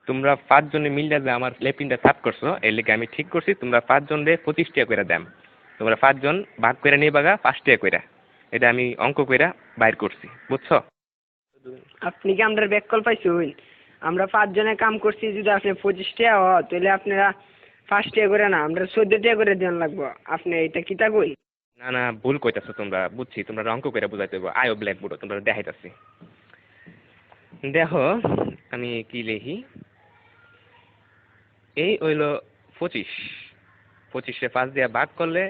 তোমরা 5 জনে মিললে যে আমার লেফটিনটা সাফ করছো এর লেগে আমি ঠিক করছি তোমরা 5 জনে 25 টাকা করে দাম। তোমরা 5 জন ভাগ করে নিয়ে বাগা 5 টাকা করে। এটা আমি অঙ্ক কইরা বাইর করছি, বুঝছো? আপনি কি আমরা ব্যাক কল পাইছুন? আমরা 5 জনে কাম করছি, যদি আপনি 25 টাকা হয় তাহলে আপনারা 5 টাকা করে না, আমরা 14 টাকা করে দেন লাগবো। আপনি এটা কিতা কই? না না, ভুল কইতাছো তোমরা, বুঝছি তোমরা অঙ্ক কইরা বুঝাইতে হবে। আয়ো ব্ল্যাক বোর্ড তোমরা দেখাইতাছি। দেখো আমি কি লিখি, এই হইল 25। 25-এ 5 দিয়া ভাগ করলে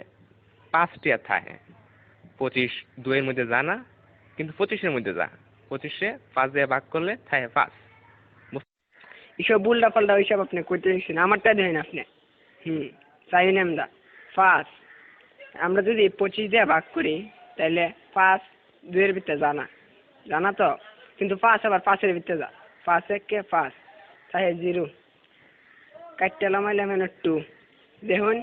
5 টাকা থাকে। 25 2 এর মধ্যে যা না, কিন্তু 25-এর মধ্যে যা। 25-এ 5 দিয়া ভাগ করলে থাকে 5। এসব উল্টা পাল্টা ওইসব আপনি কইতে দিচ্ছেন, আমারটা দেন আপনি। চাই আমরা 5, আমরা যদি 25 দিয়ে ভাগ করি তাহলে 5 2 এর ভিতরে জানা জানা তো, কিন্তু 5 আবার 5 এর ভিতরে যা। 5 1 5 তাই 0 কাটতে লামাইলে মানে 2। দেখুন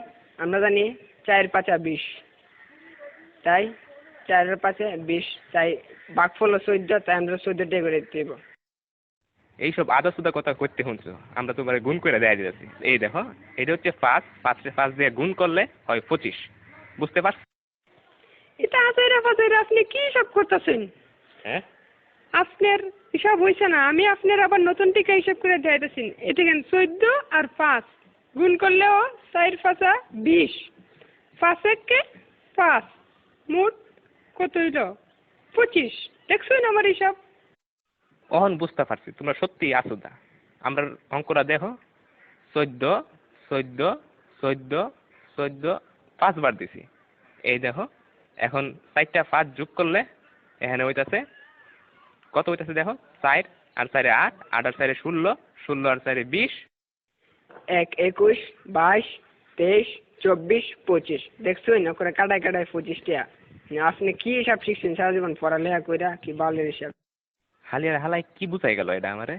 আমরা জানি 4 5 20, তাই 4 এর 5 20, তাই ভাগফল 14, তাই আমরা 14 টাকা করে দিতে হবে। এইসব আদা সুদা কথা করতে শুনছো, আমরা তোমার গুণ করে দেয়া দিতেছি। এই দেখো এটা হচ্ছে 5, 5-এ 5 দিয়ে গুণ করলে হয় 25, বুঝতে পারছো? এটা আজাইরা ফাজাইরা আপনি কি সব করতেছেন? হ্যাঁ, আপনার হিসাব হয়েছে না, আমি আপনার আবার নতুন টিকা হিসাব করে দেখাইতেছি। এটা কেন 14 আর 5 গুণ করলেও 4 5 20, 5 1 5, মোট কত হইল? 25। দেখছেন আমার হিসাব? অহন বুঝতে পারছি তোমরা সত্যি আসুদা। আমরা অঙ্কটা দেখো, 14 14 14 14 5 বার দিছি। এই দেখো এখন 4টা 5 যোগ করলে এখানে হইতাছে কত হইতাছে দেখো, 4 আর 4 8, 8 আর 4 16, 16 আর 4 20। 1 21 22 23 24 25। দেখছেন না করে কাটায় কাটায় 25 টাকা। আপনি কি হিসাব শিখছেন সারা জীবন পড়ালেখা কইরা, কি বালের হিসাব? হালিয়ার হালাই কি বুঝাই গেল এটা আমারে?